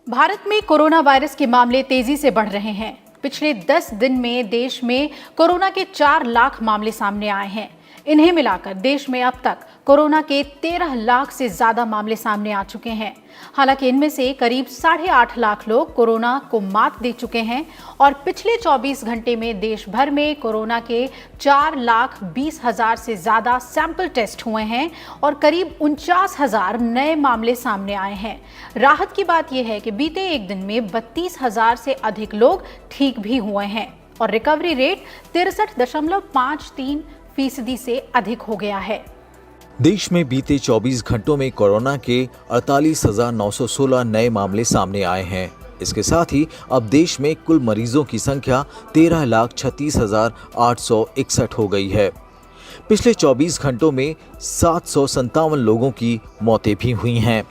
भारत में corona virus के मामले तेजी से बढ़ रहे हैं। पिछले 10 दिन में देश में कोरोना के 4 लाख मामले सामने आए हैं। इन्हें मिलाकर देश में अब तक कोरोना के 13 लाख से ज्यादा मामले सामने आ चुके हैं। हालांकि इनमें से करीब 8.5 लाख लोग कोरोना को मात दे चुके हैं और पिछले 24 घंटे में देश भर में कोरोना के 4,20,000 से ज्यादा सैंपल टेस्ट हुए हैं और करीब 49,000 नए मामले सामने आए हैं। राहत की बात यह है कि बीते एक दिन में 32,000 से अधिक लोग ठीक भी हुए हैं और रिकवरी रेट 63.53% से अधिक हो गया है। देश में बीते 24 घंटों में कोरोना के 48,916 नए मामले सामने आए हैं। इसके साथ ही अब देश में कुल मरीजों की संख्या 13,36,861 हो गई है। पिछले 24 घंटों में 757 लोगों की मौतें भी हुई हैं।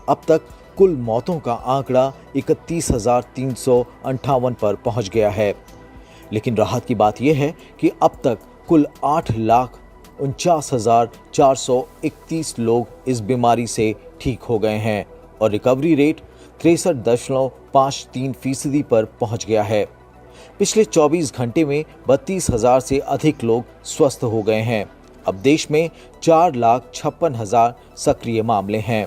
अब तक कुल मौतों का आंकड़ा 31,358 पर पहुंच गया है। लेकिन राहत की बात यह है कि अब तक कुल 8,49,431 लोग इस बीमारी से ठीक हो गए हैं और रिकवरी रेट 63.53% पर पहुंच गया है। पिछले 24 घंटे में 32,000 से अधिक लोग स्वस्थ हो गए हैं। अब देश में 4,56,000 सक्रिय मामले हैं।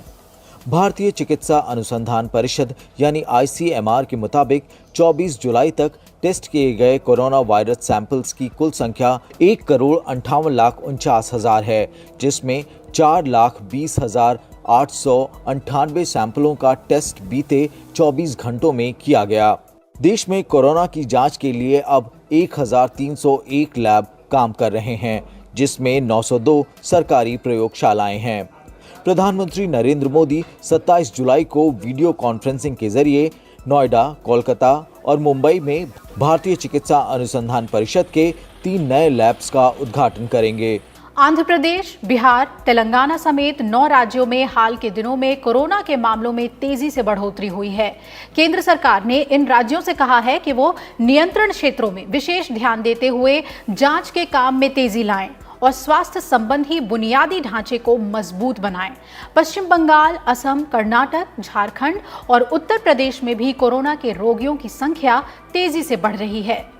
भारतीय चिकित्सा अनुसंधान परिषद यानी ICMR के मुताबिक 24 जुलाई तक टेस्ट किए गए कोरोना वायरस सैंपल्स की कुल संख्या 1,58,49,000 है, जिसमें 4,20,898 सैंपलों का टेस्ट बीते 24 घंटों में किया गया। देश में कोरोना की जांच के लिए अब 1,301 लैब काम कर रहे हैं, जिसमें 902 सरकारी प्रयोगशालाएं हैं। प्रधानमंत्री नरेंद्र मोदी 27 जुलाई को वीडियो कॉन्फ्रेंसिंग के जरिए नोएडा, कोलकाता और मुंबई में भारतीय चिकित्सा अनुसंधान परिषद के 3 नए लैब्स का उद्घाटन करेंगे। आंध्र प्रदेश, बिहार, तेलंगाना समेत 9 राज्यों में हाल के दिनों में कोरोना के मामलों में तेजी से बढ़ोतरी हुई है। केंद्र सरकार ने इन राज्यों से कहा है कि वो नियंत्रण क्षेत्रों में विशेष ध्यान देते हुए जांच के काम में तेजी लाएं और स्वास्थ्य संबंधी बुनियादी ढांचे को मजबूत बनाएं। पश्चिम बंगाल, असम, कर्नाटक, झारखंड और उत्तर प्रदेश में भी कोरोना के रोगियों की संख्या तेजी से बढ़ रही है।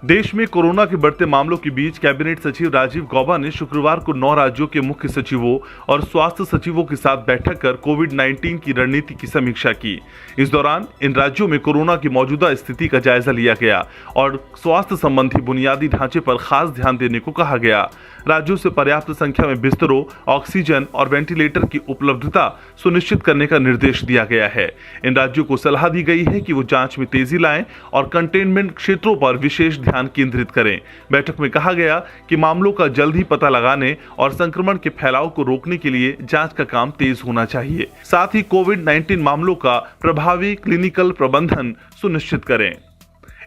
देश में कोरोना के बढ़ते मामलों के बीच कैबिनेट सचिव राजीव गौबा ने शुक्रवार को 9 राज्यों के मुख्य सचिवों और स्वास्थ्य सचिवों के साथ बैठक कर कोविड-19 की रणनीति की समीक्षा की। इस दौरान इन राज्यों में कोरोना की मौजूदा स्थिति का जायजा लिया गया और स्वास्थ्य संबंधी बुनियादी ढांचे पर खास ध्यान देने को कहा गया। राज्यों से पर्याप्त संख्या में बिस्तरों, ऑक्सीजन और वेंटिलेटर की उपलब्धता सुनिश्चित करने का निर्देश दिया गया है। इन राज्यों को सलाह दी गई है कि वो जांच में तेजी लाएं और कंटेनमेंट क्षेत्रों पर विशेष ध्यान केंद्रित करें। बैठक में कहा गया कि मामलों का जल्द ही पता लगाने और संक्रमण के फैलाव को रोकने के लिए जांच का काम तेज होना चाहिए। साथ ही कोविड-19 मामलों का प्रभावी क्लिनिकल प्रबंधन सुनिश्चित करें।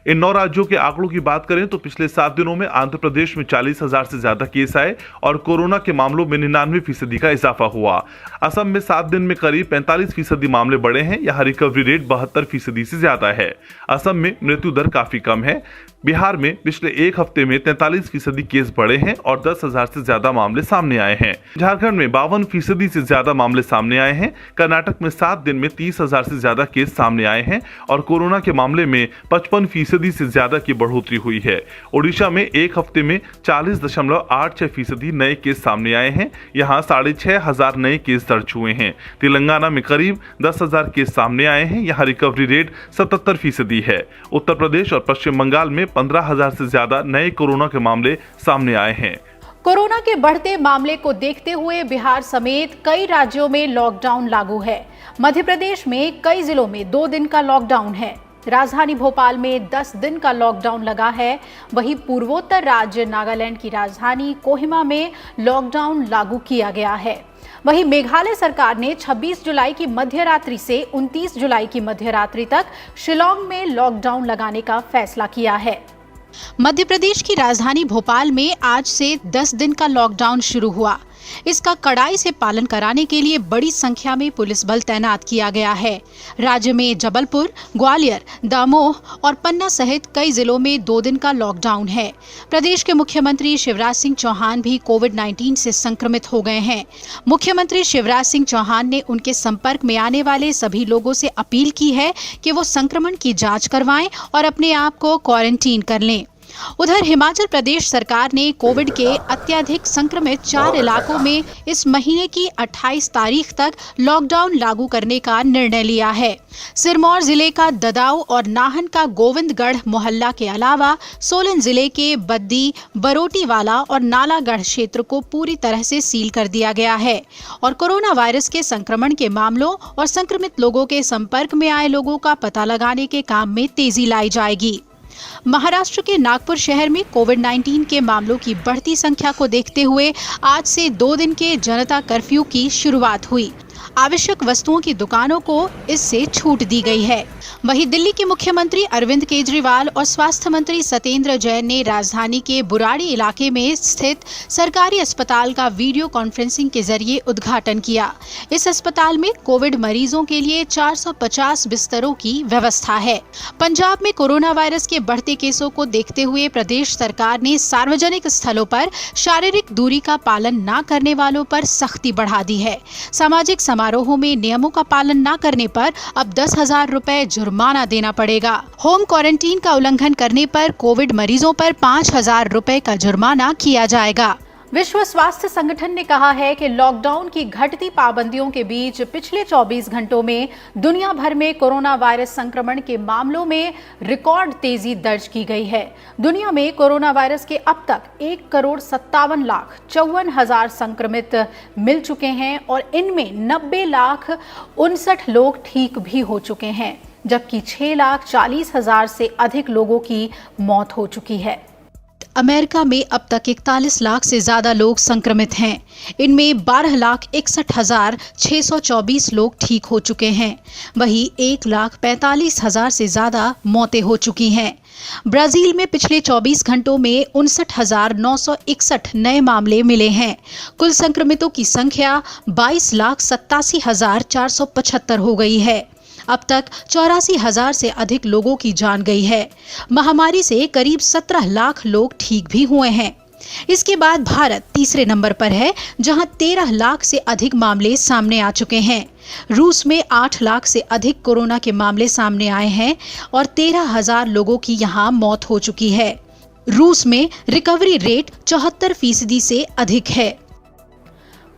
इन 9 राज्यों के आंकड़ों की बात करें तो पिछले 7 दिनों में आंध्र प्रदेश में 40,000 से ज्यादा केस आए और कोरोना के मामलों में 99% का इजाफा हुआ। असम में 7 दिन में करीब 45% मामले बढ़े हैं। यहाँ रिकवरी रेट 72% से ज्यादा है। असम में मृत्यु दर काफी कम है। बिहार में पिछले एक हफ्ते में 43% केस बढ़े हैं और 10,000 से ज्यादा मामले सामने आए हैं। झारखंड में 52% से ज्यादा मामले सामने आए हैं। कर्नाटक में 7 दिन में 30,000 से ज्यादा केस सामने आए हैं और कोरोना के मामले में 55% से ज्यादा की बढ़ोतरी हुई है। ओडिशा में एक हफ्ते में 40.86% नए केस सामने आए हैं। यहाँ 6,500 नए केस दर्ज हुए हैं। तेलंगाना में करीब 10,000 केस सामने आए हैं। यहाँ रिकवरी रेट 77% है। उत्तर प्रदेश और पश्चिम बंगाल में 15,000 से ज्यादा नए कोरोना के मामले सामने आए हैं। कोरोना के बढ़ते मामले को देखते हुए बिहार समेत कई राज्यों में लॉकडाउन लागू है। मध्य प्रदेश में कई जिलों में 2 दिन का लॉकडाउन है। राजधानी भोपाल में 10 दिन का लॉकडाउन लगा है। वहीं पूर्वोत्तर राज्य नागालैंड की राजधानी कोहिमा में लॉकडाउन लागू किया गया है। वहीं मेघालय सरकार ने 26 जुलाई की मध्यरात्रि से 29 जुलाई की मध्यरात्रि तक शिलांग में लॉकडाउन लगाने का फैसला किया है। मध्य प्रदेश की राजधानी भोपाल में आज से 10 दिन का लॉकडाउन शुरू हुआ। इसका कड़ाई से पालन कराने के लिए बड़ी संख्या में पुलिस बल तैनात किया गया है। राज्य में जबलपुर, ग्वालियर, दमोह और पन्ना सहित कई जिलों में 2 दिन का लॉकडाउन है। प्रदेश के मुख्यमंत्री शिवराज सिंह चौहान भी कोविड-19 से संक्रमित हो गए हैं। मुख्यमंत्री शिवराज सिंह चौहान ने उनके संपर्क में आने वाले सभी लोगों से अपील की है कि वो संक्रमण की जांच करवाएं और अपने आप को क्वारंटीन कर लें। उधर हिमाचल प्रदेश सरकार ने कोविड के अत्यधिक संक्रमित 4 इलाकों में इस महीने की 28 तारीख तक लॉकडाउन लागू करने का निर्णय लिया है। सिरमौर जिले का ददाऊ और नाहन का गोविंदगढ़ मोहल्ला के अलावा सोलन जिले के बद्दी, बरोटीवाला और नालागढ़ क्षेत्र को पूरी तरह से सील कर दिया गया है और कोरोना वायरस के संक्रमण के मामलों और संक्रमित लोगों के संपर्क में आए लोगों का पता लगाने के काम में तेजी लाई जाएगी। महाराष्ट्र के नागपुर शहर में कोविड-19 के मामलों की बढ़ती संख्या को देखते हुए आज से 2 दिन के जनता कर्फ्यू की शुरुआत हुई। आवश्यक वस्तुओं की दुकानों को इससे छूट दी गई है। वहीं दिल्ली के मुख्यमंत्री अरविंद केजरीवाल और स्वास्थ्य मंत्री सत्येंद्र जैन ने राजधानी के बुराड़ी इलाके में स्थित सरकारी अस्पताल का वीडियो कॉन्फ्रेंसिंग के जरिए उद्घाटन किया। इस अस्पताल में कोविड मरीजों के लिए 450 बिस्तरों की व्यवस्था है। पंजाब में कोरोना वायरस के बढ़ते केसों को देखते हुए प्रदेश सरकार ने सार्वजनिक स्थलों पर शारीरिक दूरी का पालन न करने वालों पर सख्ती बढ़ा दी है। सामाजिक समारोहों में नियमों का पालन न करने पर अब 10,000 रुपए जुर्माना देना पड़ेगा। होम क्वारंटीन का उल्लंघन करने पर कोविड मरीजों पर 5,000 रुपए का जुर्माना किया जाएगा। विश्व स्वास्थ्य संगठन ने कहा है कि लॉकडाउन की घटती पाबंदियों के बीच पिछले 24 घंटों में दुनिया भर में कोरोना वायरस संक्रमण के मामलों में रिकॉर्ड तेजी दर्ज की गई है। दुनिया में कोरोना वायरस के अब तक 1,57,54,000 संक्रमित मिल चुके हैं और इनमें 90,59,00,000 लोग ठीक भी हो चुके हैं, जबकि 6,40,000 से अधिक लोगों की मौत हो चुकी है। अमेरिका में अब तक 41 लाख से ज्यादा लोग संक्रमित हैं। इनमें 12,61,624 लोग ठीक हो चुके हैं। वहीं 1,45,000 से ज्यादा मौतें हो चुकी हैं। ब्राजील में पिछले 24 घंटों में 59,961 नए मामले मिले हैं। कुल संक्रमितों की संख्या 22,87,475 हो गई है। अब तक 84,000 से अधिक लोगों की जान गई है। महामारी से करीब 17 लाख लोग ठीक भी हुए हैं। इसके बाद भारत तीसरे नंबर पर है, जहां 13 लाख से अधिक मामले सामने आ चुके हैं। रूस में 8 लाख से अधिक कोरोना के मामले सामने आए हैं और 13,000 लोगों की यहां मौत हो चुकी है। रूस में रिकवरी रेट 74% से अधिक है।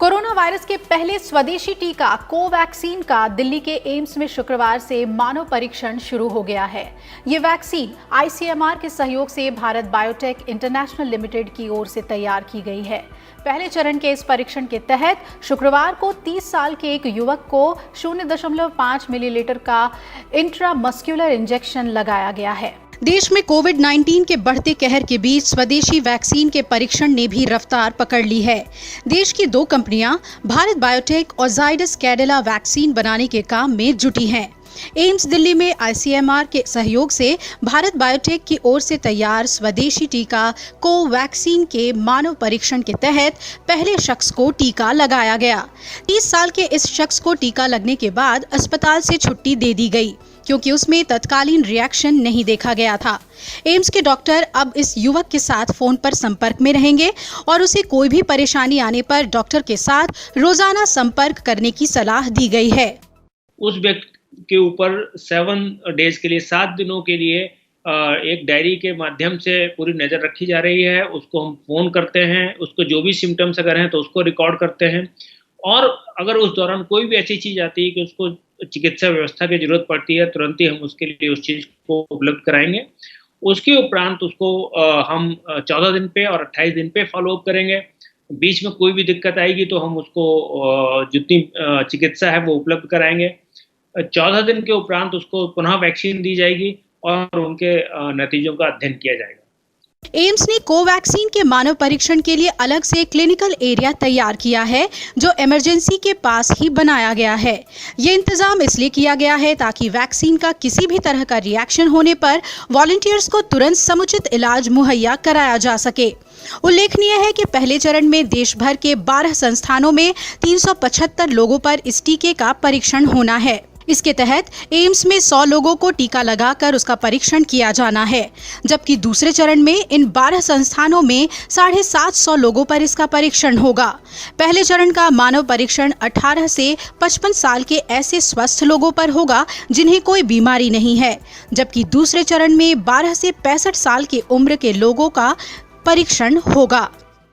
कोरोना वायरस के पहले स्वदेशी टीका कोवैक्सीन का दिल्ली के एम्स में शुक्रवार से मानव परीक्षण शुरू हो गया है। ये वैक्सीन आईसीएमआर के सहयोग से भारत बायोटेक इंटरनेशनल लिमिटेड की ओर से तैयार की गई है। पहले चरण के इस परीक्षण के तहत शुक्रवार को 30 साल के एक युवक को 0.5 मिलीलीटर का इंट्रामस्कुलर इंजेक्शन लगाया गया है। देश में कोविड-19 के बढ़ते कहर के बीच स्वदेशी वैक्सीन के परीक्षण ने भी रफ्तार पकड़ ली है। देश की 2 कंपनियां भारत बायोटेक और जाइडस कैडिला वैक्सीन बनाने के काम में जुटी हैं। एम्स दिल्ली में आईसीएमआर के सहयोग से भारत बायोटेक की ओर से तैयार स्वदेशी टीका कोवैक्सीन के मानव परीक्षण के तहत पहले शख्स को टीका लगाया गया। 30 साल के इस शख्स को टीका लगने के बाद अस्पताल से छुट्टी दे दी गई, क्योंकि उसमें तत्कालीन रिएक्शन नहीं देखा गया था। एम्स के डॉक्टर अब इस युवक के साथ फोन पर संपर्क में रहेंगे और उसे कोई भी परेशानी आने पर डॉक्टर के साथ रोजाना संपर्क करने की सलाह दी गई है। उस व्यक्ति के ऊपर 7 डेज के लिए 7 दिनों के लिए एक डायरी के माध्यम से पूरी नज़र रखी जा रही है। उसको हम फ़ोन करते हैं, उसको जो भी सिम्टम्स अगर हैं तो उसको रिकॉर्ड करते हैं और अगर उस दौरान कोई भी ऐसी चीज़ आती है कि उसको चिकित्सा व्यवस्था की जरूरत पड़ती है, तुरंत ही हम उसके लिए उस चीज़ को उपलब्ध कराएंगे। उसके उपरांत उसको हम 14 दिन पे और 28 दिन पे फॉलोअप करेंगे। बीच में कोई भी दिक्कत आएगी तो हम उसको जितनी चिकित्सा है वो उपलब्ध कराएंगे। 14 दिन के उपरांत उसको पुनः वैक्सीन दी जाएगी और उनके नतीजों का अध्ययन किया जाएगा। एम्स ने कोवैक्सीन के मानव परीक्षण के लिए अलग से क्लिनिकल एरिया तैयार किया है, जो इमरजेंसी के पास ही बनाया गया है। ये इंतजाम इसलिए किया गया है ताकि वैक्सीन का किसी भी तरह का रिएक्शन होने पर वॉलंटियर्स को तुरंत समुचित इलाज मुहैया कराया जा सके। उल्लेखनीय है कि पहले चरण में देश भर के 12 संस्थानों में 375 लोगों पर इस टीके का परीक्षण होना है। इसके तहत एम्स में 100 लोगों को टीका लगाकर उसका परीक्षण किया जाना है, जबकि दूसरे चरण में इन 12 संस्थानों में 750 लोगों पर इसका परीक्षण होगा। पहले चरण का मानव परीक्षण 18 से 55 साल के ऐसे स्वस्थ लोगों पर होगा जिन्हें कोई बीमारी नहीं है, जबकि दूसरे चरण में 12 से 65 साल की उम्र के लोगों का परीक्षण होगा।